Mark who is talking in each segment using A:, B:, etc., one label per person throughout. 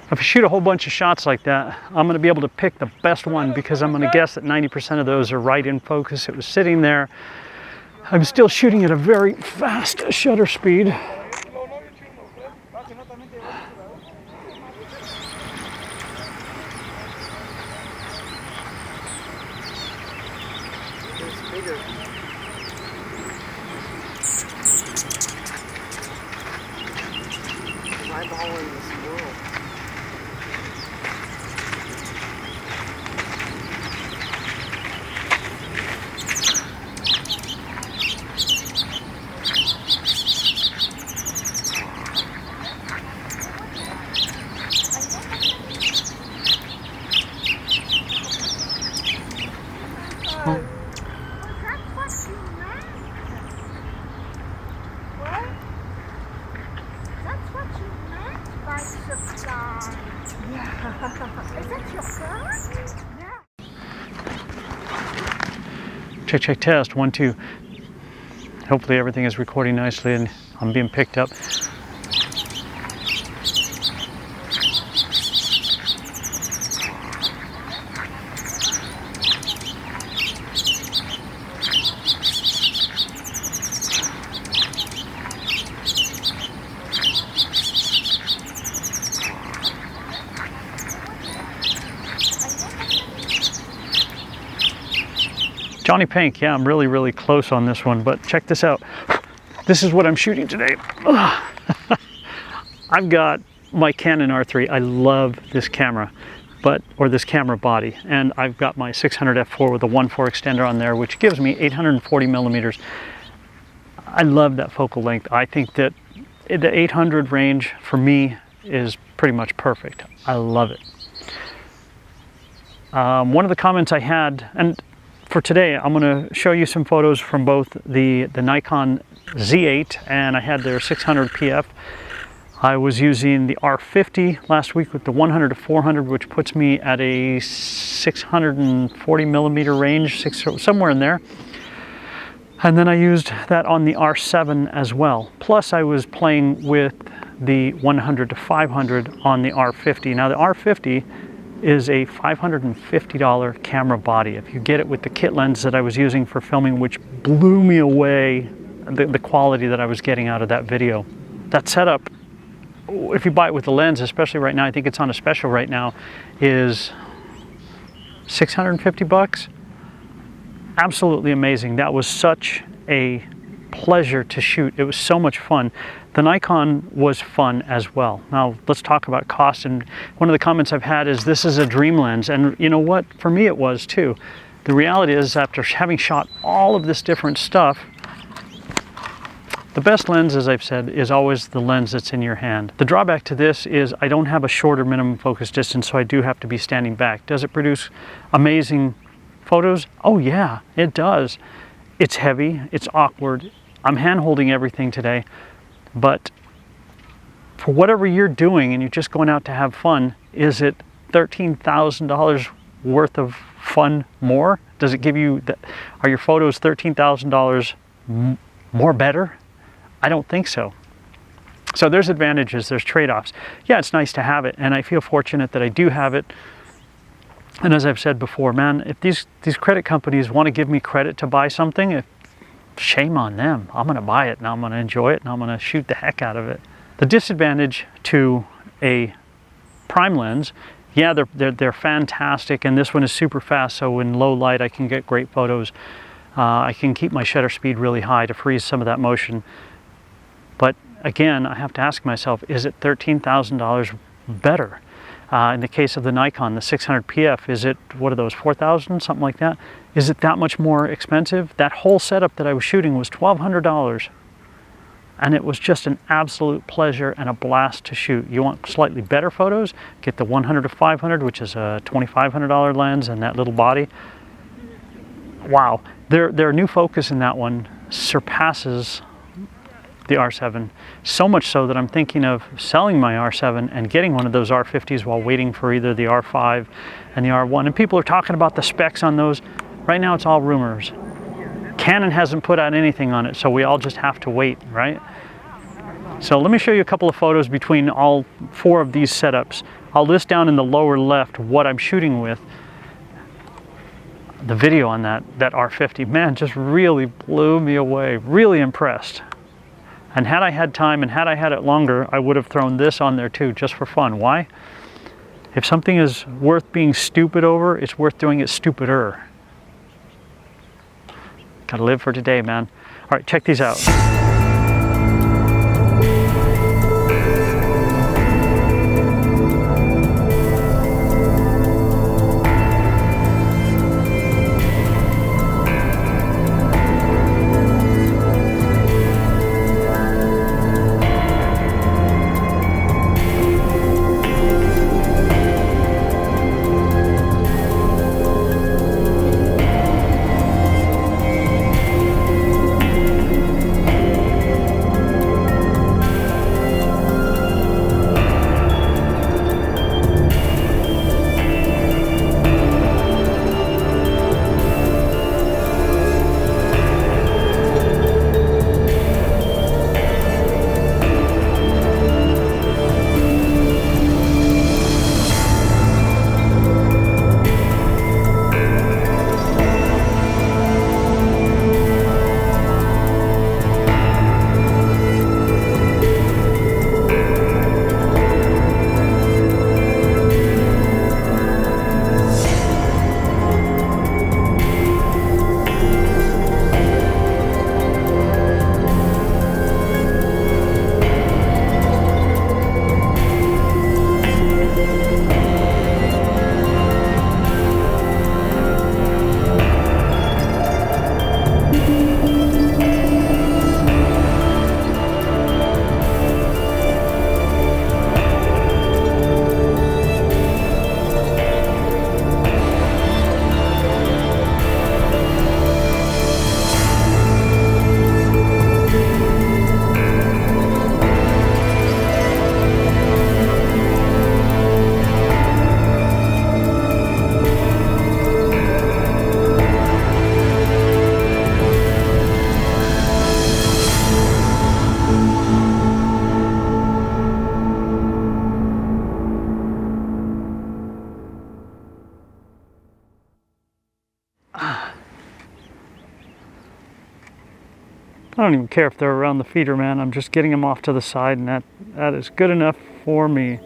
A: If I shoot a whole bunch of shots like that, I'm going to be able to pick the best one, because I'm going to guess that 90% of those are right in focus. It was sitting there. I'm still shooting at a very fast shutter speed. Check, check, test, 1, 2. Hopefully everything is recording nicely and I'm being picked up. JonnyPink, yeah, I'm really close on this one, but check this out. This is what I'm shooting today. I've got my Canon R3. I love this camera, or this camera body, and I've got my 600 f4 with a 1.4 extender on there, which gives me 840 millimeters. I love that focal length. I think that the 800 range for me is pretty much perfect. I love it. One of the comments I had, and for today, I'm going to show you some photos from both the Nikon Z8, and I had their 600 PF. I was using the R50 last week with the 100 to 400, which puts me at a 640 millimeter range, somewhere in there. And then I used that on the R7 as well. Plus I was playing with the 100 to 500 on the R50. Now the R50 is a $550 camera body. If you get it with the kit lens that I was using for filming, which blew me away, the quality that I was getting out of that video. That setup, if you buy it with the lens, especially right now, I think it's on a special right now, is 650 bucks. Absolutely amazing. That was such a pleasure to shoot. It was so much fun. The Nikon was fun as well. Now let's talk about cost. And one of the comments I've had is this is a dream lens, and you know what? For me it was too. The reality is, after having shot all of this different stuff, the best lens, as I've said, is always the lens that's in your hand. The drawback to this is I don't have a shorter minimum focus distance, so I do have to be standing back. Does it produce amazing photos? Oh yeah, it does. It's heavy, it's awkward. I'm hand holding everything today, but for whatever you're doing and you're just going out to have fun, is it $13,000 worth of fun more? Does it give you, are your photos $13,000 more better? I don't think so. So there's advantages, there's trade-offs. Yeah, it's nice to have it, and I feel fortunate that I do have it. And as I've said before, man, if these credit companies want to give me credit to buy something, shame on them. I'm going to buy it and I'm going to enjoy it and I'm going to shoot the heck out of it. The disadvantage to a prime lens, yeah, they're fantastic, and this one is super fast, so in low light I can get great photos. I can keep my shutter speed really high to freeze some of that motion. But again, I have to ask myself, is it $13,000 better? In the case of the Nikon, the 600 PF, is it, what are those, 4,000, something like that? Is it that much more expensive? That whole setup that I was shooting was $1,200, and it was just an absolute pleasure and a blast to shoot. You want slightly better photos? Get the 100 to 500, which is a $2,500 lens, and that little body. Wow, their new focus in that one surpasses the R7, so much so that I'm thinking of selling my R7 and getting one of those R50s while waiting for either the R5 and the R1. And people are talking about the specs on those. Right now it's all rumors. Canon hasn't put out anything on it, so we all just have to wait, right? So let me show you a couple of photos between all 4 of these setups. I'll list down in the lower left what I'm shooting with. The video on that R50, man, just really blew me away. Really impressed. And had I had time and had I had it longer, I would have thrown this on there too, just for fun. Why? If something is worth being stupid over, it's worth doing it stupider. Gotta live for today, man. All right, check these out. I don't even care if they're around the feeder, man. I'm just getting them off to the side, and that is good enough for me.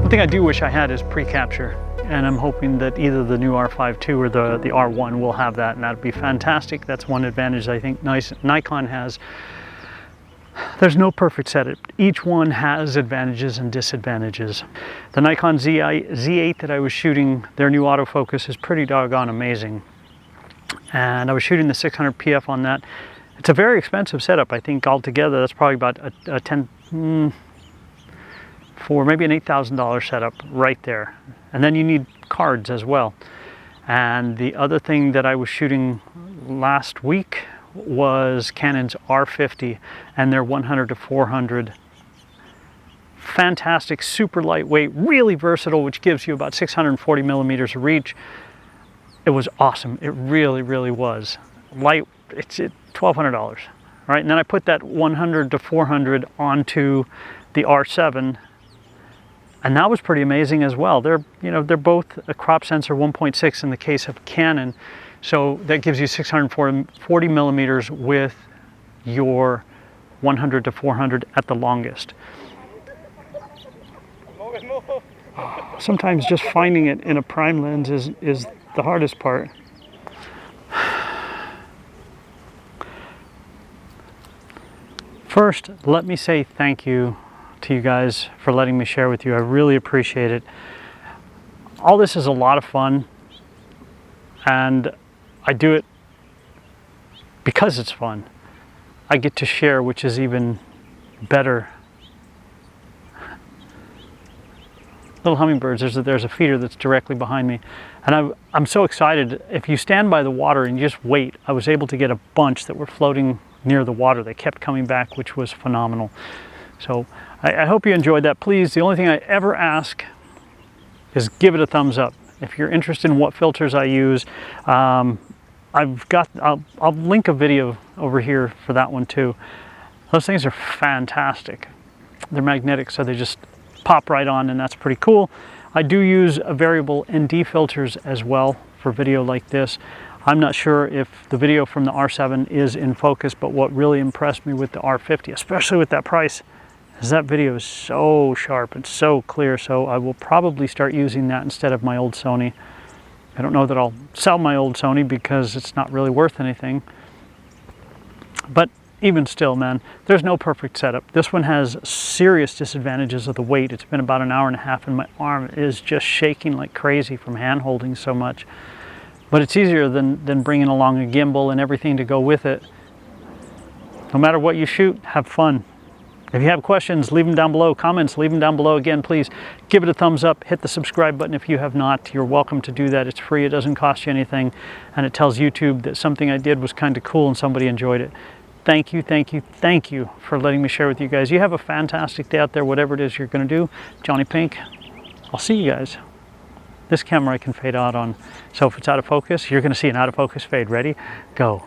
A: One thing I do wish I had is pre-capture, and I'm hoping that either the new R5 II or the R1 will have that, and that'd be fantastic. That's one advantage I think Nikon has. There's no perfect setup. Each one has advantages and disadvantages. The Nikon Z8 that I was shooting, their new autofocus is pretty doggone amazing. And I was shooting the 600 PF on that. It's a very expensive setup. I think altogether that's probably about for maybe an $8,000 setup right there. And then you need cards as well. And the other thing that I was shooting last week was Canon's R50 and their 100-400. Fantastic, super lightweight, really versatile, which gives you about 640 millimeters of reach. It was awesome. It really, really was. Light, it's $1,200, right? And then I put that 100-400 onto the R7, and that was pretty amazing as well. They're both a crop sensor 1.6 in the case of Canon, so that gives you 640 millimeters with your 100-400 at the longest. Sometimes just finding it in a prime lens is the hardest part. First, let me say thank you to you guys for letting me share with you. I really appreciate it. All this is a lot of fun, and I do it because it's fun. I get to share, which is even better. Little hummingbirds, there's a feeder that's directly behind me, and I'm so excited. If you stand by the water and you just wait, I was able to get a bunch that were floating near the water. They kept coming back, which was phenomenal. So I hope you enjoyed that. Please, the only thing I ever ask is give it a thumbs up. If you're interested in what filters I use, I'll link a video over here for that one too. Those things are fantastic. They're magnetic, so they just pop right on, and that's pretty cool. I do use variable ND filters as well for video like this. I'm not sure if the video from the R7 is in focus, but what really impressed me with the R50, especially with that price, is that video is so sharp and so clear. So I will probably start using that instead of my old Sony. I don't know that I'll sell my old Sony because it's not really worth anything. But even still, man, there's no perfect setup. This one has serious disadvantages of the weight. It's been about an hour and a half and my arm is just shaking like crazy from hand holding so much. But it's easier than bringing along a gimbal and everything to go with it. No matter what you shoot, have fun. If you have questions, leave them down below. Comments, leave them down below. Again, please give it a thumbs up. Hit the subscribe button if you have not. You're welcome to do that. It's free. It doesn't cost you anything. And it tells YouTube that something I did was kind of cool and somebody enjoyed it. Thank you, thank you, thank you for letting me share with you guys. You have a fantastic day out there, whatever it is you're going to do. JonnyPink, I'll see you guys. This camera I can fade out on. So if it's out of focus, you're going to see an out of focus fade. Ready? Go.